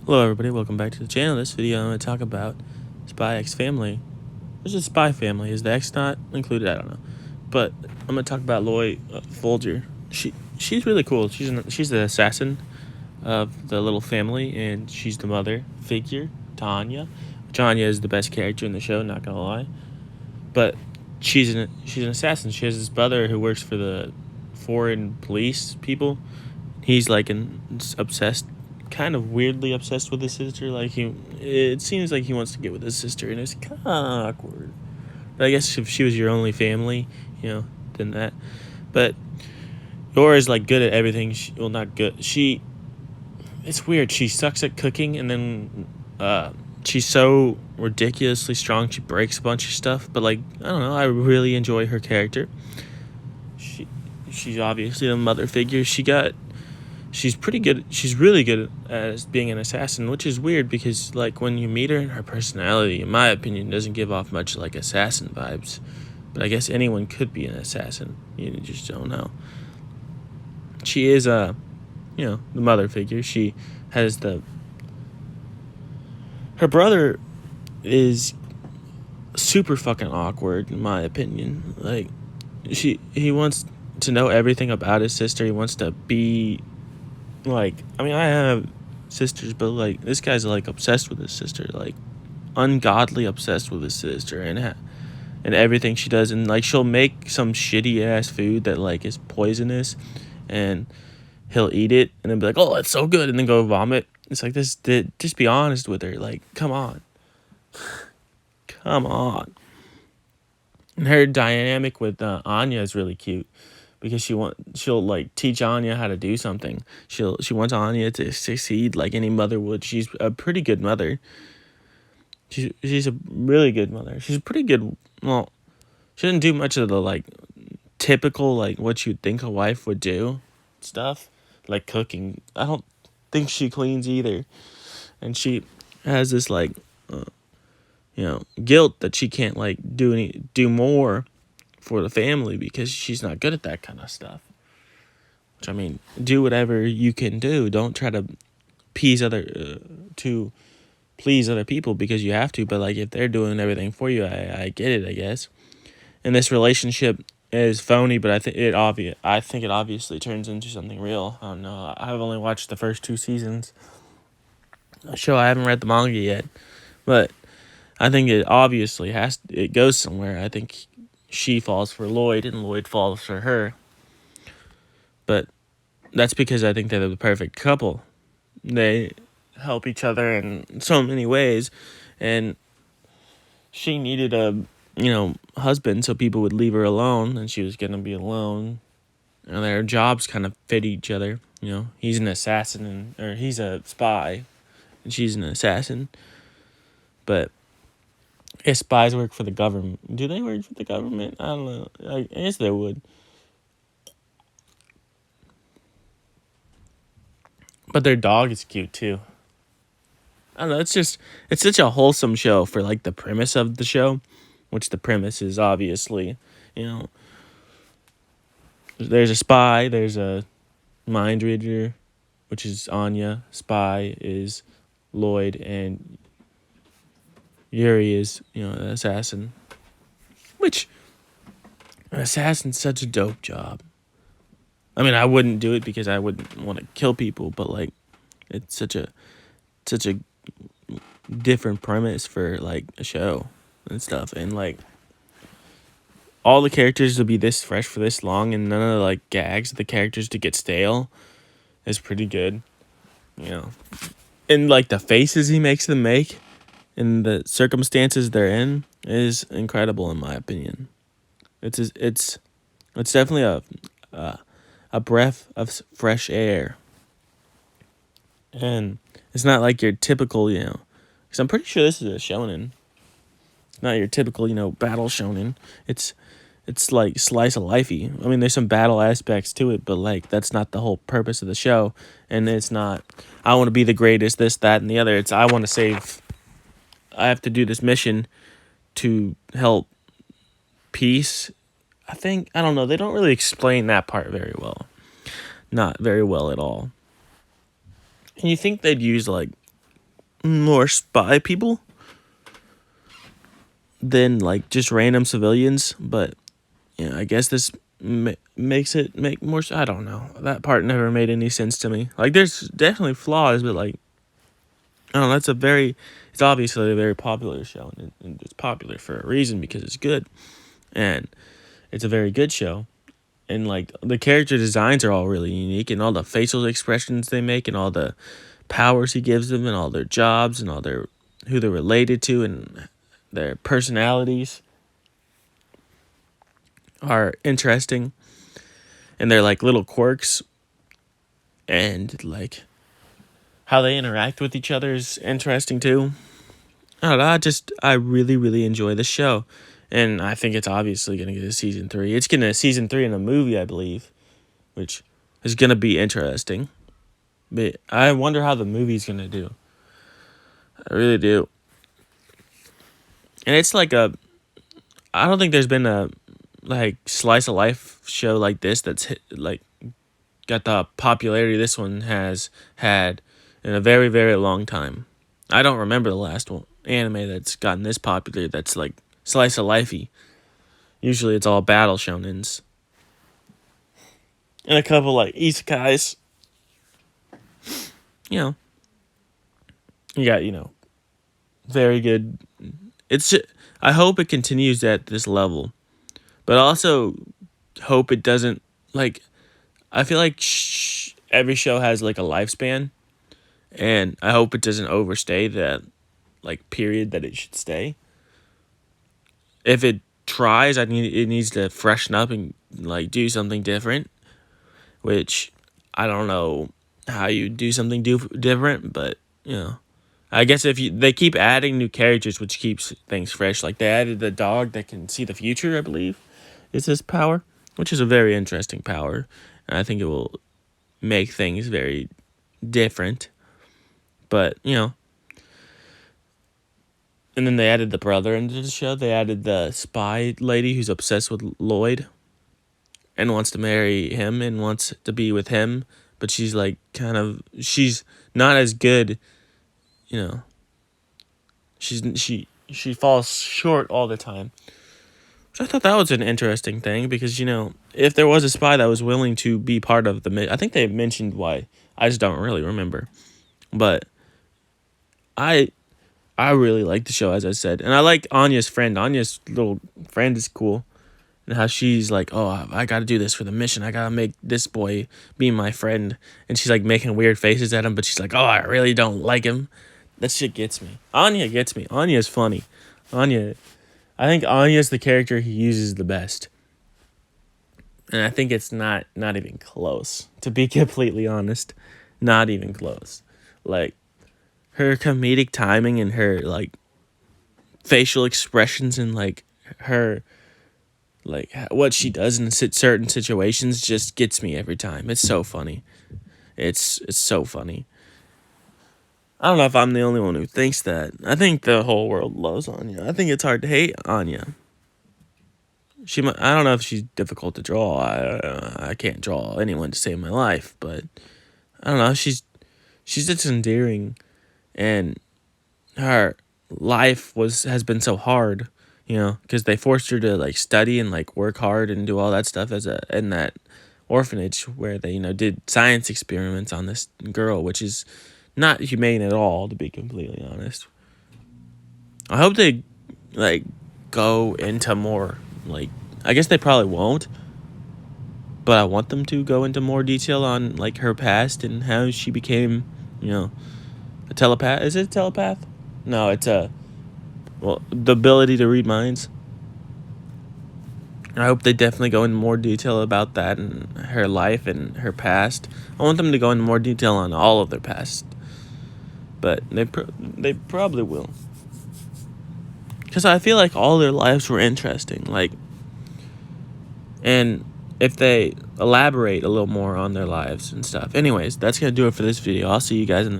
Hello everybody, welcome back to the channel. This video I'm going to talk about Spy X Family. There's a Spy Family. Is the X not included? I don't know. But I'm going to talk about Loy Folger. She's really cool. She's the assassin of the little family, and she's the mother figure, Tanya. Tanya is the best character in the show, not going to lie. But she's an assassin. She has this brother who works for the foreign police people. He's like obsessed, kind of weirdly obsessed with his sister. It seems like he wants to get with his sister, and it's kind of awkward. But I guess if she was your only family, then that. But Dora is like good at everything. Not good. It's weird. She sucks at cooking, and then she's so ridiculously strong. She breaks a bunch of stuff. But I don't know. I really enjoy her character. She's obviously a mother figure. She's pretty good. She's really good at being an assassin, which is weird because, when you meet her personality, in my opinion, doesn't give off much assassin vibes. But I guess anyone could be an assassin. You just don't know. She is the mother figure. She has her brother is super fucking awkward, in my opinion. He wants to know everything about his sister. He wants to be I have sisters, but this guy's obsessed with his sister, ungodly obsessed with his sister, and everything she does, and she'll make some shitty ass food that is poisonous, and he'll eat it and then be like, oh, it's so good, and then go vomit. It's like this. Just be honest with her. Come on. And her dynamic with Anya is really cute. Because she'll teach Anya how to do something. She wants Anya to succeed like any mother would. She's a pretty good mother. She's a really good mother. She's pretty good. Well, she didn't do much of the typical what you'd think a wife would do stuff, like cooking. I don't think she cleans either, and she has this guilt that she can't do more for the family because she's not good at that kind of stuff. Which, I mean, do whatever you can do. Don't try to please other people because you have to. But if they're doing everything for you, I get it, I guess. And this relationship is phony, but I think it obviously turns into something real. I don't know. I've only watched the first 2 seasons. A show I haven't read the manga yet, but I think it obviously it goes somewhere. I think she falls for Lloyd and Lloyd falls for her. But that's because I think they're the perfect couple. They help each other in so many ways, and she needed a husband so people would leave her alone, and she was gonna be alone, and their jobs kind of fit each other. He's an assassin, or he's a spy, and she's an assassin. But if spies work for the government, do they work for the government? I don't know. I guess they would. But their dog is cute too. I don't know. It's such a wholesome show for the premise of the show, which the premise is obviously, there's a spy, there's a mind reader, which is Anya. Spy is Lloyd, and Yuri is an assassin. Which an assassin's such a dope job. I mean, I wouldn't do it because I wouldn't want to kill people, but it's such a different premise for a show and stuff, and all the characters to be this fresh for this long, and none of the gags of the characters to get stale is pretty good, and the faces he makes them make and the circumstances they're in is incredible, in my opinion. It's definitely a breath of fresh air, and it's not like your typical because I'm pretty sure this is a shonen. It's not your typical battle shonen. It's slice of lifey. I mean, there's some battle aspects to it, but that's not the whole purpose of the show. And it's not, I want to be the greatest, this, that, and the other. It's, I want to save. I have to do this mission to help peace. I don't know. They don't really explain that part very well. Not very well at all. And you think they'd use more spy people than like just random civilians. But I guess this makes it make more. I don't know. That part never made any sense to me. Like, there's definitely flaws, but like, I don't know. It's obviously a very popular show, and it's popular for a reason because it's good, and it's a very good show. And like the character designs are all really unique, and all the facial expressions they make, and all the powers he gives them, and all their jobs, and all their who they're related to, and their personalities are interesting, and they're like little quirks, and like how they interact with each other is interesting too. I don't know. I really, really enjoy the show, and I think it's obviously gonna get a season 3. It's getting a season 3 in a movie, I believe, which is gonna be interesting. But I wonder how the movie's gonna do. I really do. And it's like I don't think there's been a like slice of life show like this that's like got the popularity this one has had in a very, very long time. I don't remember the last one anime that's gotten this popular that's like slice of lifey. Usually it's all battle shonens. And a couple like isekais. You know. You got, very good. I hope it continues at this level. But I also hope it doesn't like I feel like every show has like a lifespan, and I hope it doesn't overstay that like period that it should stay. If it tries, it needs to freshen up and like do something different, which I don't know how you do something different, but I guess if they keep adding new characters, which keeps things fresh. Like they added the dog that can see the future, I believe, is his power, which is a very interesting power, and I think it will make things very different. But and then they added the brother into the show. They added the spy lady who's obsessed with Lloyd and wants to marry him and wants to be with him, but she's like she's not as good. She falls short all the time. Which I thought that was an interesting thing because if there was a spy that was willing to be part of I think they mentioned why. I just don't really remember, but I really like the show, as I said, and I like Anya's friend. Anya's little friend is cool, and how she's like, oh, I got to do this for the mission. I got to make this boy be my friend, and she's like making weird faces at him, but she's like, oh, I really don't like him. That shit gets me. Anya gets me. Anya's funny. I think Anya's the character he uses the best. And I think it's not even close, to be completely honest. Not even close. Like, her comedic timing and her, like, facial expressions and, like, her, like, what she does in certain situations just gets me every time. It's so funny. It's so funny. I don't know if I'm the only one who thinks that. I think the whole world loves Anya. I think it's hard to hate Anya. I don't know if she's difficult to draw. I can't draw anyone to save my life, but I don't know. She's just endearing, and her life has been so hard, because they forced her to like study and like work hard and do all that stuff in that orphanage where they did science experiments on this girl, which is not humane at all, to be completely honest. I hope they like go into more, like, I guess they probably won't, but I want them to go into more detail on like her past and how she became, a telepath. Is it a telepath? No, it's the ability to read minds. I hope they definitely go into more detail about that and her life and her past. I want them to go into more detail on all of their past, but they probably will. Because I feel like all their lives were interesting. Like, and if they elaborate a little more on their lives and stuff. Anyways, that's going to do it for this video. I'll see you guys in the